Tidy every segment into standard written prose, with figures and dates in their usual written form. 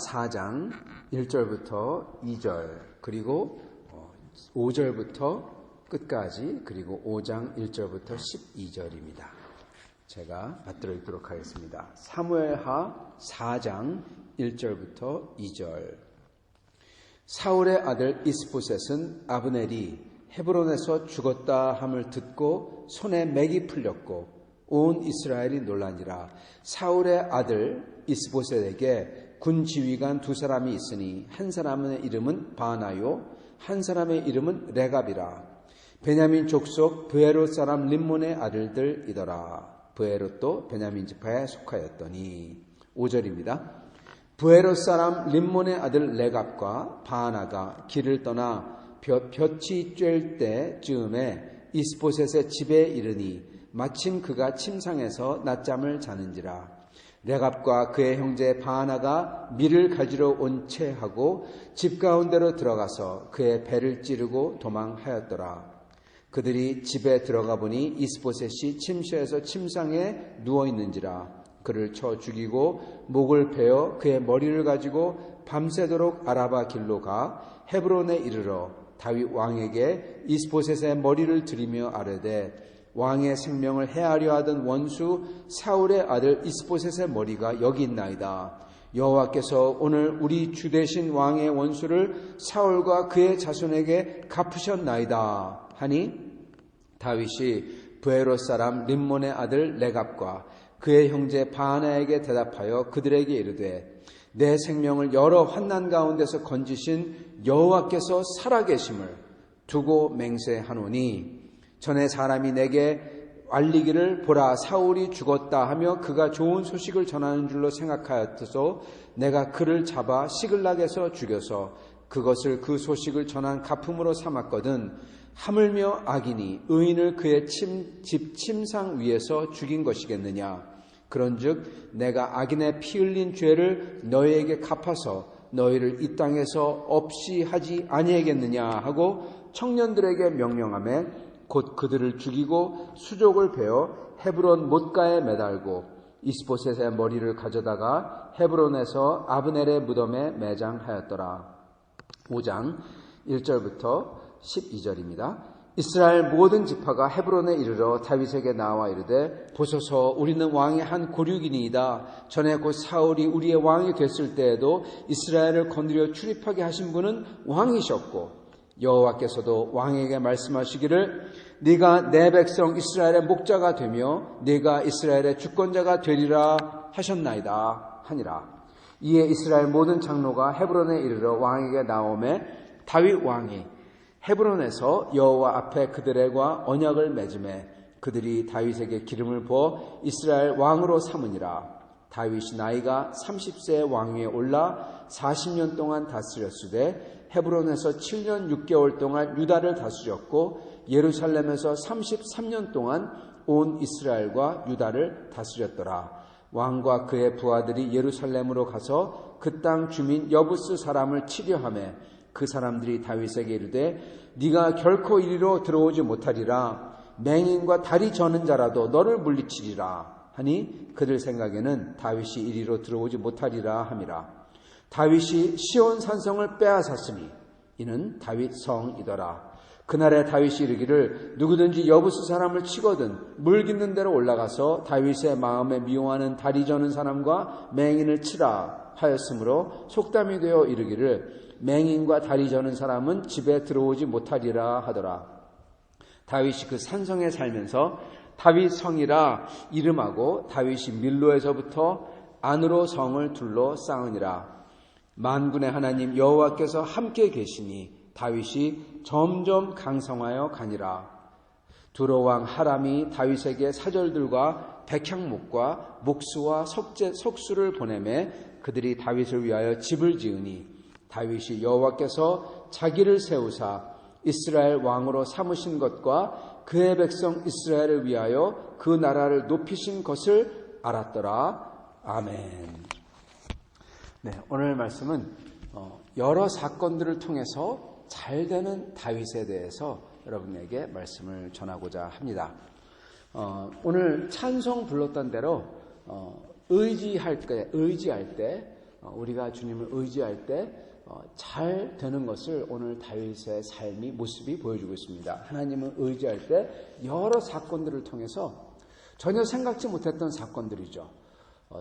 4장 1절부터 2절 그리고 5절부터 끝까지 그리고 5장 1절부터 12절입니다. 제가 받들어 읽도록 하겠습니다. 사무엘하 4장 1절부터 2절. 사울의 아들 이스보셋은 아브넬이 헤브론에서 죽었다 함을 듣고 손에 맥이 풀렸고 온 이스라엘이 놀라니라. 사울의 아들 이스보셋에게 군 지휘관 두 사람이 있으니 한 사람의 이름은 바나요 한 사람의 이름은 레갑이라. 베냐민 족속 브에롯 사람 림몬의 아들들이더라. 브에롯도 베냐민 지파에 속하였더니. 5절입니다. 브에롯 사람 림몬의 아들 레갑과 바나가 길을 떠나 볕이 쬐을 때쯤에 이스보셋의 집에 이르니 마침 그가 침상에서 낮잠을 자는지라. 레갑과 그의 형제 바나가 밀을 가지러 온 채 하고 집 가운데로 들어가서 그의 배를 찌르고 도망하였더라. 그들이 집에 들어가 보니 이스보셋이 침실에서 침상에 누워 있는지라. 그를 쳐 죽이고 목을 베어 그의 머리를 가지고 밤새도록 아라바 길로 가 헤브론에 이르러 다윗 왕에게 이스보셋의 머리를 들이며 아뢰되 왕의 생명을 해하려 하던 원수 사울의 아들 이스보셋의 머리가 여기 있나이다. 여호와께서 오늘 우리 주 되신 왕의 원수를 사울과 그의 자손에게 갚으셨나이다 하니 다윗이 브에롯 사람 림몬의 아들 레갑과 그의 형제 바나에게 대답하여 그들에게 이르되 내 생명을 여러 환난 가운데서 건지신 여호와께서 살아계심을 두고 맹세하노니 전에 사람이 내게 알리기를 보라 사울이 죽었다 하며 그가 좋은 소식을 전하는 줄로 생각하였어서 내가 그를 잡아 시글락에서 죽여서 그것을 그 소식을 전한 가품으로 삼았거든. 하물며 악인이 의인을 그의 집 침상 위에서 죽인 것이겠느냐. 그런즉 내가 악인의 피 흘린 죄를 너희에게 갚아서 너희를 이 땅에서 없이 하지 아니하겠느냐 하고 청년들에게 명령하매 곧 그들을 죽이고 수족을 베어 헤브론 못가에 매달고 이스보셋의 머리를 가져다가 헤브론에서 아브넬의 무덤에 매장하였더라. 5장 1절부터 12절입니다. 이스라엘 모든 지파가 헤브론에 이르러 다윗에게 나와 이르되 보소서 우리는 왕의 한 고륙이니이다. 전에 곧 사울이 우리의 왕이 됐을 때에도 이스라엘을 건드려 출입하게 하신 분은 왕이셨고 여호와께서도 왕에게 말씀하시기를 네가 내 백성 이스라엘의 목자가 되며 네가 이스라엘의 주권자가 되리라 하셨나이다 하니라. 이에 이스라엘 모든 장로가 헤브론에 이르러 왕에게 나오매 다윗 왕이 헤브론에서 여호와 앞에 그들과 언약을 맺음에 그들이 다윗에게 기름을 부어 이스라엘 왕으로 삼으니라. 다윗이 나이가 30세의 왕위에 올라 40년 동안 다스렸으되 헤브론에서 7년 6개월 동안 유다를 다스렸고 예루살렘에서 33년 동안 온 이스라엘과 유다를 다스렸더라. 왕과 그의 부하들이 예루살렘으로 가서 그 땅 주민 여부스 사람을 치려하매 그 사람들이 다윗에게 이르되 네가 결코 이리로 들어오지 못하리라. 맹인과 다리 저는 자라도 너를 물리치리라 하니 그들 생각에는 다윗이 이리로 들어오지 못하리라 함이라. 다윗이 시온 산성을 빼앗았으니 이는 다윗 성이더라. 그날에 다윗이 이르기를 누구든지 여부스 사람을 치거든 물 깃는 데로 올라가서 다윗의 마음에 미워하는 다리 저는 사람과 맹인을 치라 하였으므로 속담이 되어 이르기를 맹인과 다리 저는 사람은 집에 들어오지 못하리라 하더라. 다윗이 그 산성에 살면서 다윗 성이라 이름하고 다윗이 밀로에서부터 안으로 성을 둘러 쌓으니라. 만군의 하나님 여호와께서 함께 계시니 다윗이 점점 강성하여 가니라. 두로왕 하람이 다윗에게 사절들과 백향목과 목수와 석수를 보내매 그들이 다윗을 위하여 집을 지으니 다윗이 여호와께서 자기를 세우사 이스라엘 왕으로 삼으신 것과 그의 백성 이스라엘을 위하여 그 나라를 높이신 것을 알았더라. 아멘. 네, 오늘 말씀은 여러 사건들을 통해서 잘 되는 다윗에 대해서 여러분에게 말씀을 전하고자 합니다. 오늘 찬송 불렀던 대로 의지할 때 우리가 주님을 의지할 때 잘 되는 것을 오늘 다윗의 삶이 모습이 보여주고 있습니다. 하나님을 의지할 때 여러 사건들을 통해서 전혀 생각지 못했던 사건들이죠.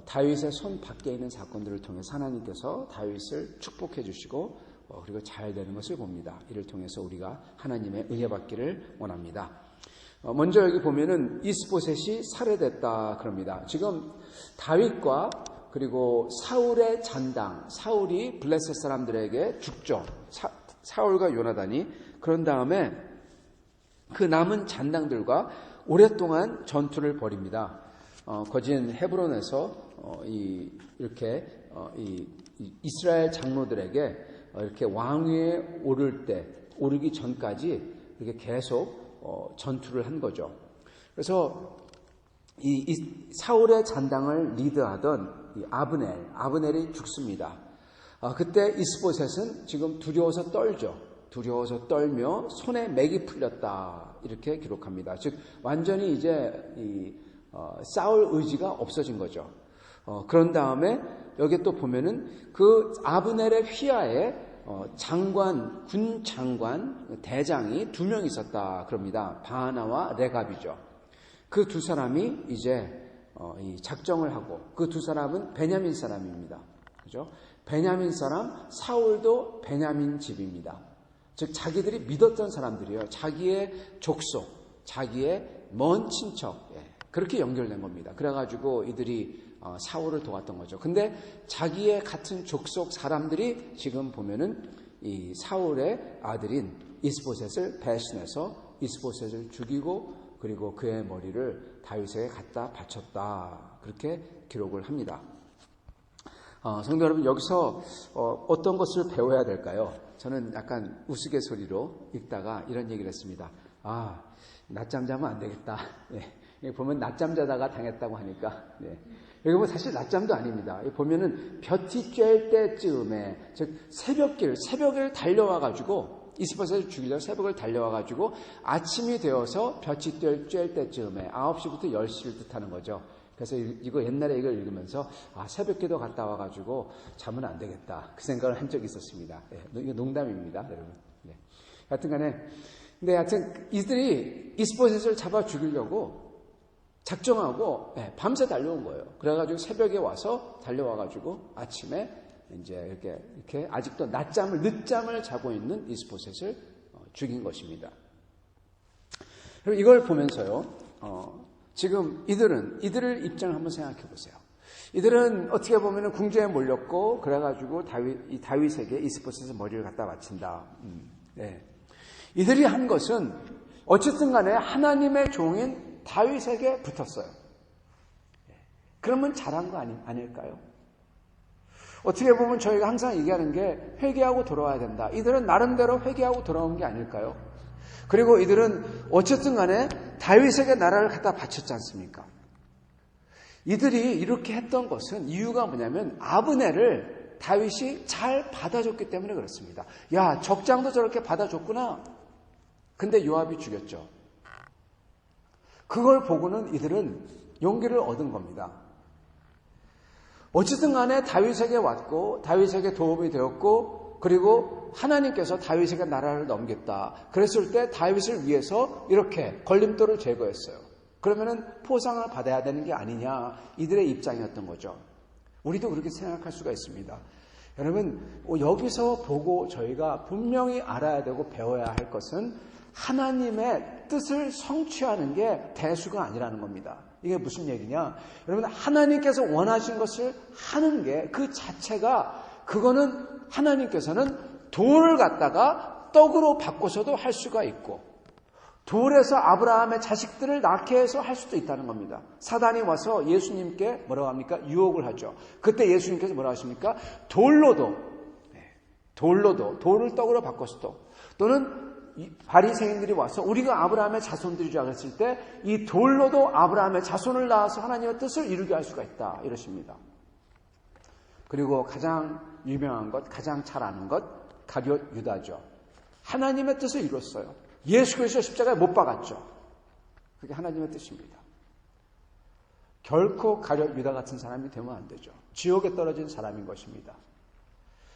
다윗의 손 밖에 있는 사건들을 통해서 하나님께서 다윗을 축복해 주시고 그리고 잘 되는 것을 봅니다. 이를 통해서 우리가 하나님의 은혜 받기를 원합니다. 먼저 여기 보면은 이스보셋이 살해됐다 그럽니다. 지금 다윗과 그리고 사울의 잔당, 사울이 블레셋 사람들에게 죽죠. 사울과 요나단이. 그런 다음에 그 남은 잔당들과 오랫동안 전투를 벌입니다. 거진 헤브론에서 이렇게 이스라엘 장로들에게 이렇게 왕위에 오르기 전까지 이렇게 계속 전투를 한 거죠. 그래서 이 사울의 잔당을 리드하던 이 아브넬이 죽습니다. 그때 이스보셋은 지금 두려워서 떨죠. 두려워서 떨며 손에 맥이 풀렸다 이렇게 기록합니다. 즉 완전히 이제 싸울 의지가 없어진 거죠. 그런 다음에 여기 또 보면은 그 아브넬의 휘하에 군 장관, 대장이 2명 있었다 그럽니다. 바하나와 레갑이죠. 그 두 사람이 이제 이 작정을 하고 그 두 사람은 베냐민 사람입니다. 그죠? 베냐민 사람, 사울도 베냐민 집입니다. 즉 자기들이 믿었던 사람들이에요. 자기의 족속, 자기의 먼 친척, 그렇게 연결된 겁니다. 그래가지고 이들이 사울을 도왔던 거죠. 근데 자기의 같은 족속 사람들이 지금 보면은 이 사울의 아들인 이스보셋을 배신해서 이스보셋을 죽이고 그리고 그의 머리를 다윗에게 갖다 바쳤다. 그렇게 기록을 합니다. 성도 여러분, 여기서 어떤 것을 배워야 될까요? 저는 약간 우스갯소리로 읽다가 이런 얘기를 했습니다. 낮잠 자면 안 되겠다. 네. 보면 낮잠 자다가 당했다고 하니까. 네. 여기 보면 사실 낮잠도 아닙니다. 보면은 볕이 쬐을 때쯤에, 즉 새벽을 달려와가지고 이스보셋을 죽이려고 새벽을 달려와가지고 아침이 되어서 볕이 쬐을 때쯤에 9시부터 10시를 뜻하는 거죠. 그래서 이거 옛날에 이걸 읽으면서 새벽기도 갔다 와가지고 자면 안 되겠다 그 생각을 한 적이 있었습니다. 네, 이거 농담입니다, 여러분. 네. 하여튼간에 근데 하여튼 이들이 이스보셋을 잡아 죽이려고 작정하고 밤새 달려온 거예요. 그래가지고 새벽에 와서 달려와가지고 아침에 이제 이렇게 아직도 늦잠을 자고 있는 이스보셋을 죽인 것입니다. 그리고 이걸 보면서요, 지금 이들을 입장을 한번 생각해 보세요. 이들은 어떻게 보면은 궁전에 몰렸고, 그래가지고 다윗에게 이스보셋의 머리를 갖다 바친다. 네. 이들이 한 것은 어쨌든 간에 하나님의 종인 다윗에게 붙었어요. 그러면 잘한 거 아닐까요? 어떻게 보면 저희가 항상 얘기하는 게 회개하고 돌아와야 된다. 이들은 나름대로 회개하고 돌아온 게 아닐까요? 그리고 이들은 어쨌든 간에 다윗에게 나라를 갖다 바쳤지 않습니까? 이들이 이렇게 했던 것은 이유가 뭐냐면 아브넬을 다윗이 잘 받아줬기 때문에 그렇습니다. 야, 적장도 저렇게 받아줬구나. 근데 요압이 죽였죠. 그걸 보고는 이들은 용기를 얻은 겁니다. 어쨌든 간에 다윗에게 왔고 다윗에게 도움이 되었고 그리고 하나님께서 다윗에게 나라를 넘겼다. 그랬을 때 다윗을 위해서 이렇게 걸림돌을 제거했어요. 그러면은 포상을 받아야 되는 게 아니냐, 이들의 입장이었던 거죠. 우리도 그렇게 생각할 수가 있습니다. 여러분, 여기서 보고 저희가 분명히 알아야 되고 배워야 할 것은 하나님의 뜻을 성취하는 게 대수가 아니라는 겁니다. 이게 무슨 얘기냐? 여러분, 하나님께서 원하신 것을 하는 게 그 자체가, 그거는 하나님께서는 돌을 갖다가 떡으로 바꿔서도 할 수가 있고, 돌에서 아브라함의 자식들을 낳게 해서 할 수도 있다는 겁니다. 사단이 와서 예수님께 뭐라고 합니까? 유혹을 하죠. 그때 예수님께서 뭐라고 하십니까? 돌로도 돌을 떡으로 바꿔서도, 또는 바리새인들이 와서 우리가 아브라함의 자손들이라고 했을 때 이 돌로도 아브라함의 자손을 낳아서 하나님의 뜻을 이루게 할 수가 있다, 이러십니다. 그리고 가장 유명한 것, 가장 잘 아는 것, 가룟 유다죠. 하나님의 뜻을 이뤘어요. 예수 그리스도 십자가에 못 박았죠. 그게 하나님의 뜻입니다. 결코 가룟 유다 같은 사람이 되면 안 되죠. 지옥에 떨어진 사람인 것입니다.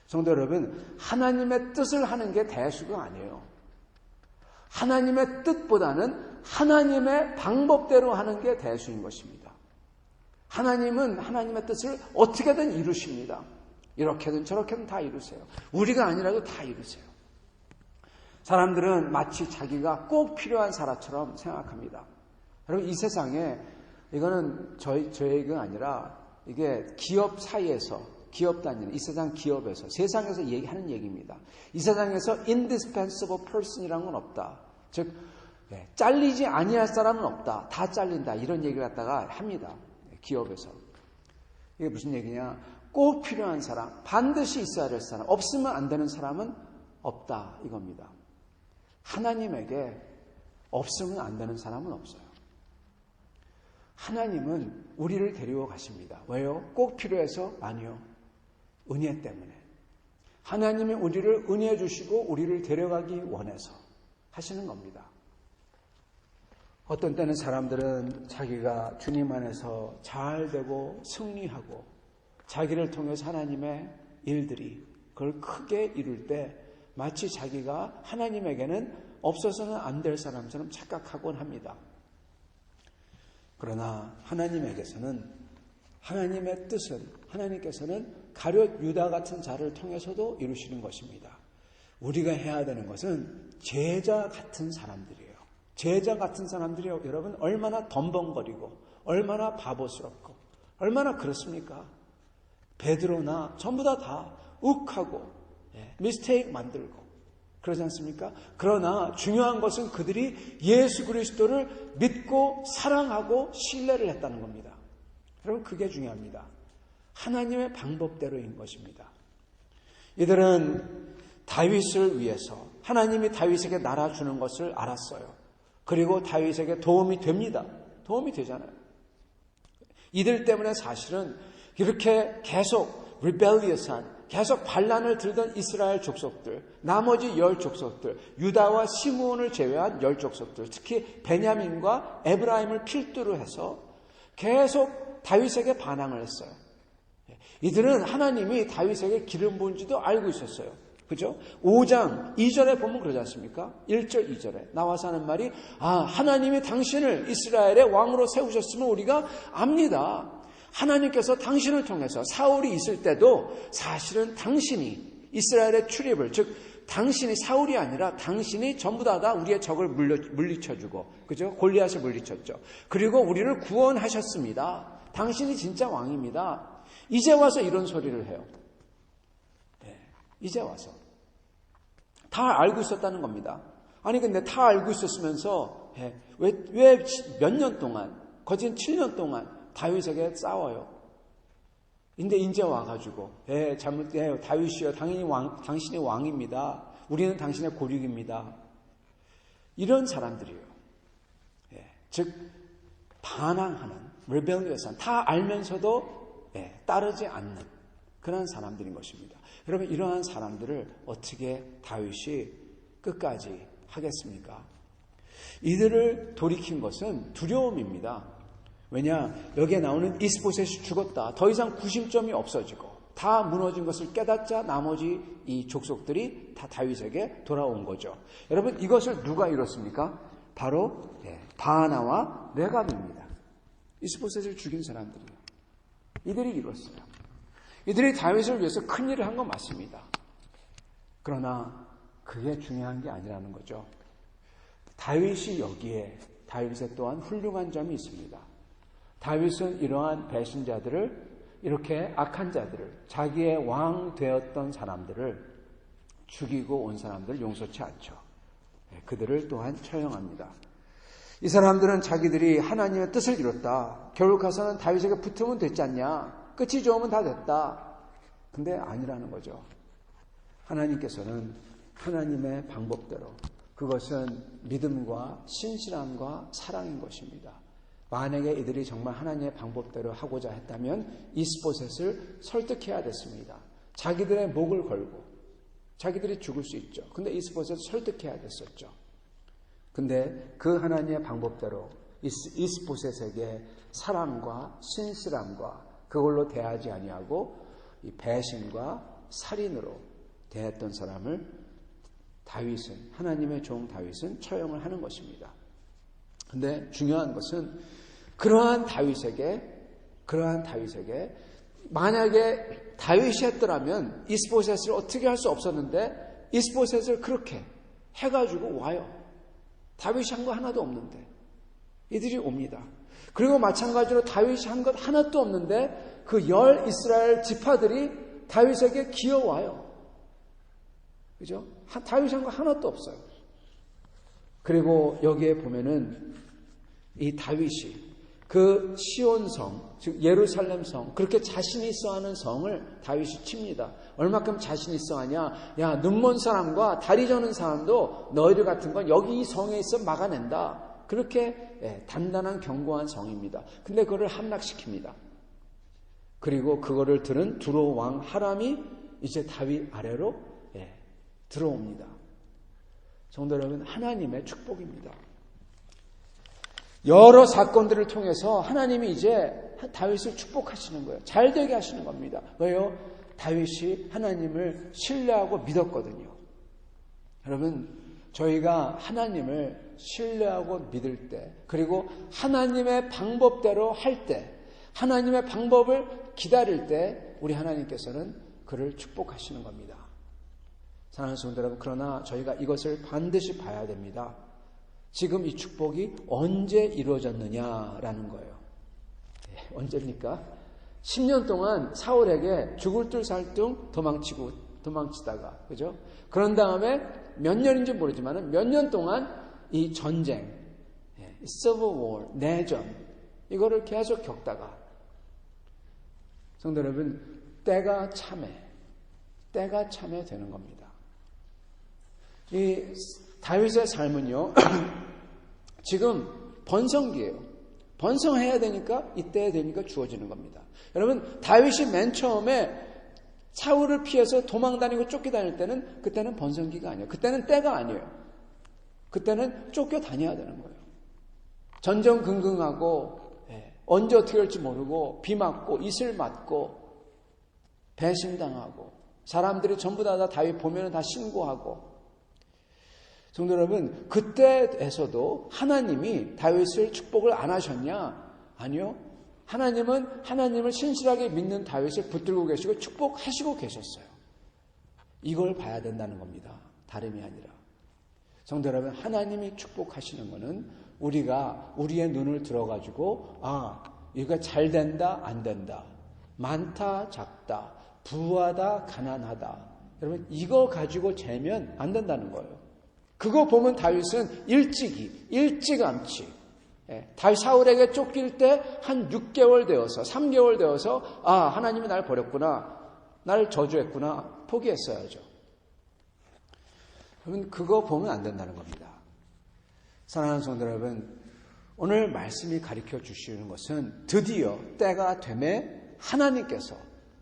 성도 여러분, 하나님의 뜻을 하는 게 대수가 아니에요. 하나님의 뜻보다는 하나님의 방법대로 하는 게 대수인 것입니다. 하나님은 하나님의 뜻을 어떻게든 이루십니다. 이렇게든 저렇게든 다 이루세요. 우리가 아니라도 다 이루세요. 사람들은 마치 자기가 꼭 필요한 사람처럼 생각합니다. 여러분, 이 세상에 이거는 저희 얘기가 아니라 이게 기업 사이에서, 기업 단위는 이 세상 기업에서, 세상에서 얘기하는 얘기입니다. 이 세상에서 indispensable person이라는 건 없다. 즉, 잘리지 아니할 사람은 없다. 다 잘린다. 이런 얘기를 갖다가 합니다. 기업에서. 이게 무슨 얘기냐? 꼭 필요한 사람, 반드시 있어야 될 사람, 없으면 안 되는 사람은 없다. 이겁니다. 하나님에게 없으면 안 되는 사람은 없어요. 하나님은 우리를 데리고 가십니다. 왜요? 꼭 필요해서? 아니요. 은혜 때문에. 하나님이 우리를 은혜 주시고 우리를 데려가기 원해서 하시는 겁니다. 어떤 때는 사람들은 자기가 주님 안에서 잘 되고 승리하고 자기를 통해서 하나님의 일들이 그걸 크게 이룰 때 마치 자기가 하나님에게는 없어서는 안 될 사람처럼 착각하곤 합니다. 그러나 하나님에게서는, 하나님의 뜻은, 하나님께서는 가룟 유다 같은 자를 통해서도 이루시는 것입니다. 우리가 해야 되는 것은 제자 같은 사람들이에요. 제자 같은 사람들이 여러분 얼마나 덤벙거리고 얼마나 바보스럽고 얼마나 그렇습니까? 베드로나 전부 다 욱하고 미스테이크 만들고 그러지 않습니까? 그러나 중요한 것은 그들이 예수 그리스도를 믿고 사랑하고 신뢰를 했다는 겁니다. 여러분, 그게 중요합니다. 하나님의 방법대로인 것입니다. 이들은 다윗을 위해서 하나님이 다윗에게 나라 주는 것을 알았어요. 그리고 다윗에게 도움이 됩니다. 도움이 되잖아요. 이들 때문에 사실은 이렇게 계속 rebellious한, 계속 반란을 들던 이스라엘 족속들, 나머지 10족속들, 유다와 시므온을 제외한 10족속들, 특히 베냐민과 에브라임을 필두로 해서 계속 다윗에게 반항을 했어요. 이들은 하나님이 다윗에게 기름 부은지도 알고 있었어요. 그죠? 5장 2절에 보면 그러지 않습니까? 1절 2절에 나와서 하는 말이 하나님이 당신을 이스라엘의 왕으로 세우셨으면 우리가 압니다. 하나님께서 당신을 통해서 사울이 있을 때도 사실은 당신이 이스라엘의 출입을, 즉 당신이, 사울이 아니라 당신이 전부 다 우리의 적을 물리쳐주고, 그죠? 골리앗을 물리쳤죠. 그리고 우리를 구원하셨습니다. 당신이 진짜 왕입니다. 이제 와서 이런 소리를 해요. 이제 와서. 다 알고 있었다는 겁니다. 아니 근데 다 알고 있었으면서 왜 몇 년 동안, 거진 7년 동안 다윗에게 싸워요. 근데 이제 와가지고 다윗이요, 당신이 왕입니다. 우리는 당신의 고륙입니다. 이런 사람들이에요. 즉 반항하는, rebellious한, 다 알면서도 따르지 않는 그런 사람들인 것입니다. 여러분, 이러한 사람들을 어떻게 다윗이 끝까지 하겠습니까? 이들을 돌이킨 것은 두려움입니다. 왜냐, 여기에 나오는 이스보셋이 죽었다. 더 이상 구심점이 없어지고 다 무너진 것을 깨닫자 나머지 이 족속들이 다 다윗에게 돌아온 거죠. 여러분, 이것을 누가 이뤘습니까? 바로 바하나와 레갑입니다. 이스보셋을 죽인 사람들이요. 이들이 이뤘어요. 이들이 다윗을 위해서 큰 일을 한 건 맞습니다. 그러나 그게 중요한 게 아니라는 거죠. 다윗이 여기에, 다윗에 또한 훌륭한 점이 있습니다. 다윗은 이러한 배신자들을, 이렇게 악한 자들을, 자기의 왕 되었던 사람들을, 죽이고 온 사람들을 용서치 않죠. 그들을 또한 처형합니다. 이 사람들은 자기들이 하나님의 뜻을 이뤘다. 결국 가서는 다윗에게 붙으면 됐지 않냐. 끝이 좋으면 다 됐다. 근데 아니라는 거죠. 하나님께서는 하나님의 방법대로, 그것은 믿음과 신실함과 사랑인 것입니다. 만약에 이들이 정말 하나님의 방법대로 하고자 했다면 이스보셋을 설득해야 됐습니다. 자기들의 목을 걸고 자기들이 죽을 수 있죠. 근데 이스보셋을 설득해야 됐었죠. 근데 그 하나님의 방법대로 이스보셋에게 사랑과 신실함과 그걸로 대하지 아니하고 이 배신과 살인으로 대했던 사람을 다윗은, 하나님의 종 다윗은 처형을 하는 것입니다. 근데 중요한 것은 그러한 다윗에게 만약에 다윗이 했더라면 이스보셋을 어떻게 할 수 없었는데 이스보셋을 그렇게 해가지고 와요. 다윗이 한 거 하나도 없는데 이들이 옵니다. 그리고 마찬가지로 다윗이 한 것 하나도 없는데 그 이스라엘 지파들이 다윗에게 기어와요. 그죠? 다윗이 한 거 하나도 없어요. 그리고 여기에 보면은 이 다윗이 그 시온성, 즉 예루살렘 성, 그렇게 자신 있어 하는 성을 다윗이 칩니다. 얼마큼 자신 있어 하냐? 야, 눈먼 사람과 다리 저는 사람도 너희들 같은 건 여기 이 성에 있어 막아낸다. 그렇게 단단한 견고한 성입니다. 근데 그거를 함락시킵니다. 그리고 그거를 들은 두로 왕 하람이 이제 다윗 아래로 들어옵니다. 성도 여러분, 하나님의 축복입니다. 여러 사건들을 통해서 하나님이 이제 다윗을 축복하시는 거예요. 잘 되게 하시는 겁니다. 왜요? 다윗이 하나님을 신뢰하고 믿었거든요. 여러분, 저희가 하나님을 신뢰하고 믿을 때, 그리고 하나님의 방법대로 할 때, 하나님의 방법을 기다릴 때 우리 하나님께서는 그를 축복하시는 겁니다. 사랑하는 성도 여러분, 그러나 저희가 이것을 반드시 봐야 됩니다. 지금 이 축복이 언제 이루어졌느냐라는 거예요. 언제입니까? 10년 동안 사울에게 죽을 듯 살 듯 도망치다가, 그죠? 그런 다음에 몇 년인지 모르지만 몇 년 동안 이 전쟁, Civil War, 내전, 이거를 계속 겪다가, 성도 여러분, 때가 참에 되는 겁니다. 이 다윗의 삶은요, 지금 번성기예요. 번성해야 되니까 이때 되니까 주어지는 겁니다. 여러분, 다윗이 맨 처음에 사울을 피해서 도망다니고 쫓겨다닐 때는 그때는 번성기가 아니에요. 그때는 때가 아니에요. 그때는 쫓겨다녀야 되는 거예요. 전전긍긍하고 언제 어떻게 할지 모르고 비 맞고 이슬 맞고 배신당하고 사람들이 전부 다 다윗 보면은 다 신고하고. 성도 여러분, 그때에서도 하나님이 다윗을 축복을 안 하셨냐? 아니요. 하나님은 하나님을 신실하게 믿는 다윗을 붙들고 계시고 축복하시고 계셨어요. 이걸 봐야 된다는 겁니다. 다름이 아니라. 성도 여러분, 하나님이 축복하시는 것은 우리가 우리의 눈을 들어가지고 이거 잘 된다 안 된다, 많다 작다, 부하다 가난하다, 여러분 이거 가지고 재면 안 된다는 거예요. 그거 보면 다윗은 일찌감치 다윗 사울에게 쫓길 때 한 6개월 되어서 3개월 되어서 하나님이 날 버렸구나, 날 저주했구나, 포기했어야죠. 여러분, 그거 보면 안 된다는 겁니다. 사랑하는 성도 여러분, 오늘 말씀이 가르쳐 주시는 것은 드디어 때가 되매 하나님께서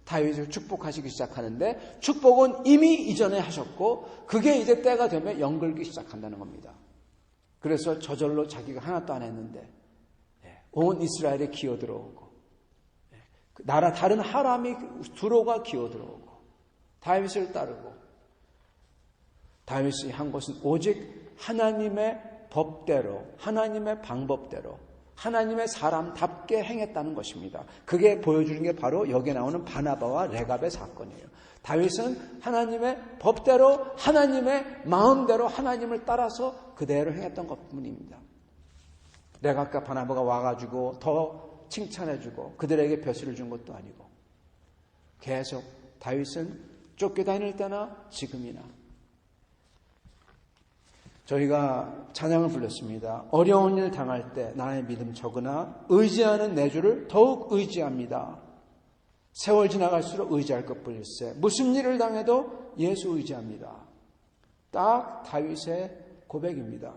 다윗을 축복하시기 시작하는데, 축복은 이미 이전에 하셨고 그게 이제 때가 되면 연결기 시작한다는 겁니다. 그래서 저절로 자기가 하나도 안 했는데 온 이스라엘에 기어들어오고, 나라 다른 하람이 두로가 기어들어오고 다윗을 따르고, 다윗이 한 것은 오직 하나님의 법대로, 하나님의 방법대로, 하나님의 사람답게 행했다는 것입니다. 그게 보여주는 게 바로 여기에 나오는 바나바와 레갑의 사건이에요. 다윗은 하나님의 법대로, 하나님의 마음대로 하나님을 따라서 그대로 행했던 것뿐입니다. 레갑과 바나바가 와가지고 더 칭찬해주고 그들에게 벼슬을 준 것도 아니고, 계속 다윗은 쫓겨다닐 때나 지금이나. 저희가 찬양을 불렀습니다. 어려운 일 당할 때 나의 믿음 적으나 의지하는 내 주를 더욱 의지합니다. 세월 지나갈수록 의지할 것뿐일세. 무슨 일을 당해도 예수 의지합니다. 딱 다윗의 고백입니다.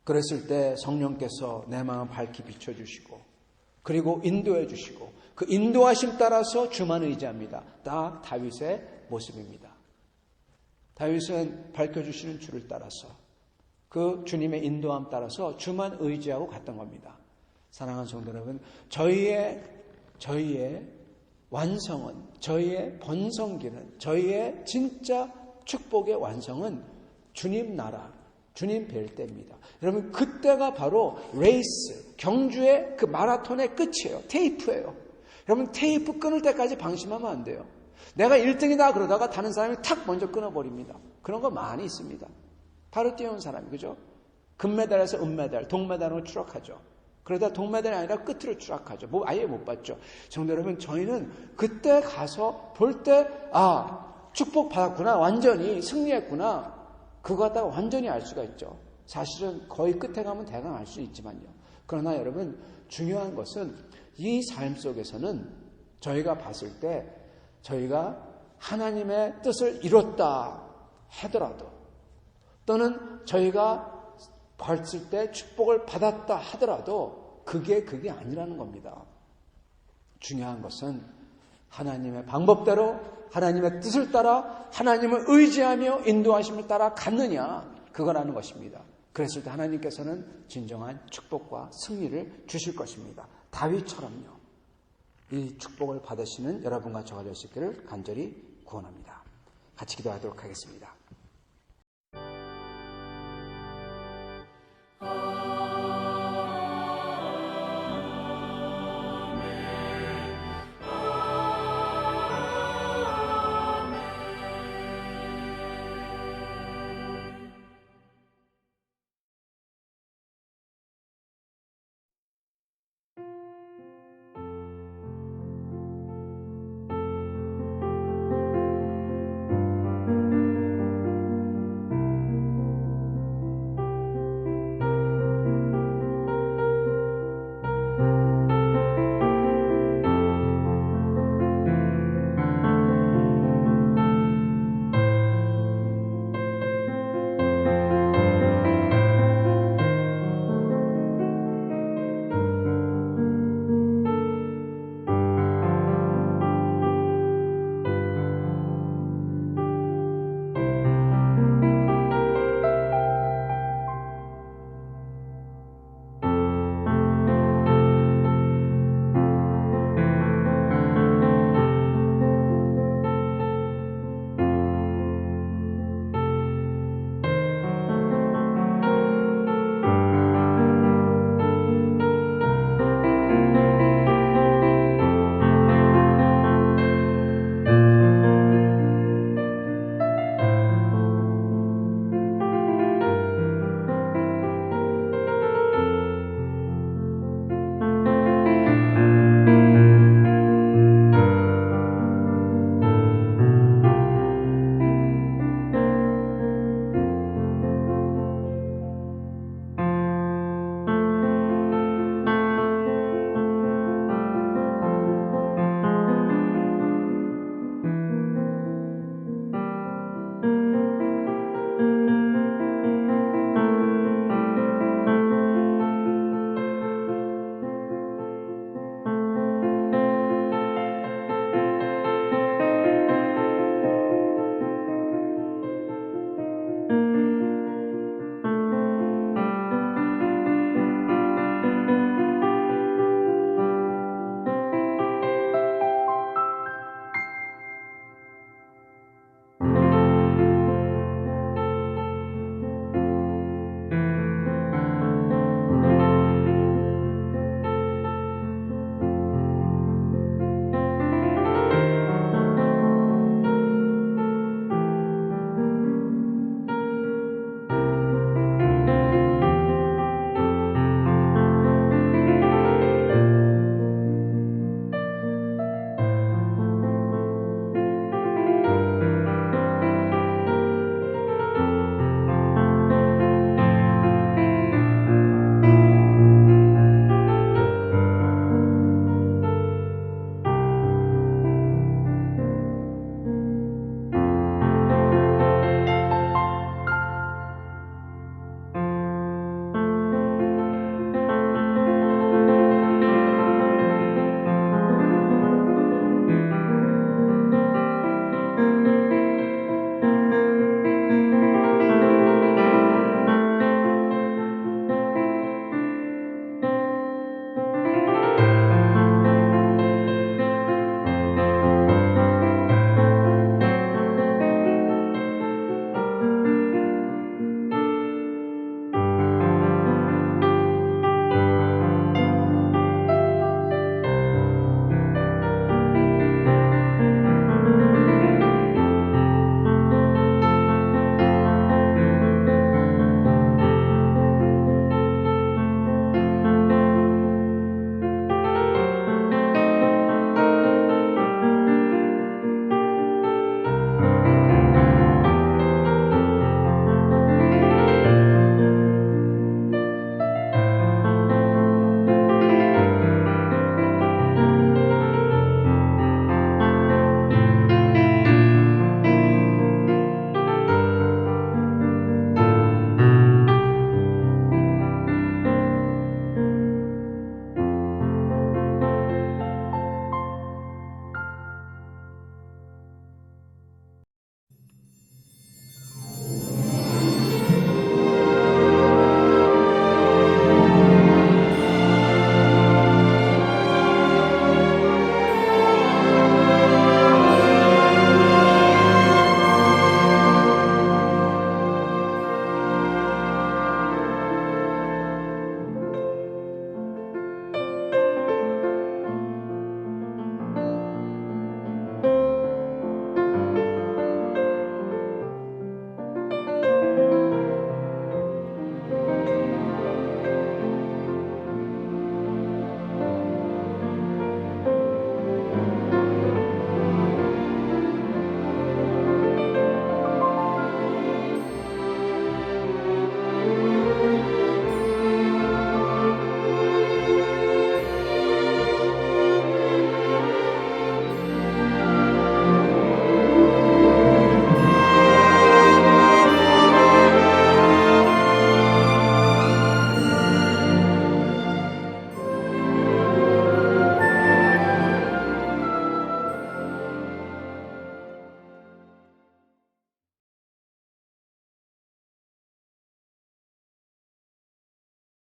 그랬을 때 성령께서 내 마음 밝히 비춰주시고, 그리고 인도해 주시고, 그 인도하심 따라서 주만 의지합니다. 딱 다윗의 모습입니다. 다윗은 밝혀주시는 주를 따라서, 그 주님의 인도함 따라서 주만 의지하고 갔던 겁니다. 사랑하는 성도 여러분, 저희의 완성은, 저희의 번성기는, 저희의 진짜 축복의 완성은 주님 나라, 주님 뵐 때입니다. 여러분, 그때가 바로 레이스, 경주의 그 마라톤의 끝이에요. 테이프예요. 여러분, 테이프 끊을 때까지 방심하면 안 돼요. 내가 1등이다 그러다가 다른 사람이 탁 먼저 끊어버립니다. 그런 거 많이 있습니다. 바로 뛰어온 사람이, 그죠? 금메달에서 은메달, 동메달로 추락하죠. 그러다 동메달이 아니라 끝으로 추락하죠. 뭐 아예 못 받죠. 성도 여러분, 저희는 그때 가서 볼 때, 축복 받았구나, 완전히 승리했구나, 그거 갖다가 완전히 알 수가 있죠. 사실은 거의 끝에 가면 대강 알 수 있지만요. 그러나 여러분, 중요한 것은 이 삶 속에서는 저희가 봤을 때 저희가 하나님의 뜻을 이뤘다 하더라도, 또는 저희가 봤을 때 축복을 받았다 하더라도 그게 아니라는 겁니다. 중요한 것은 하나님의 방법대로, 하나님의 뜻을 따라, 하나님을 의지하며 인도하심을 따라 갔느냐, 그거라는 것입니다. 그랬을 때 하나님께서는 진정한 축복과 승리를 주실 것입니다. 다윗처럼요. 이 축복을 받으시는 여러분과 저가 될 수 있기를 간절히 구원합니다. 같이 기도하도록 하겠습니다.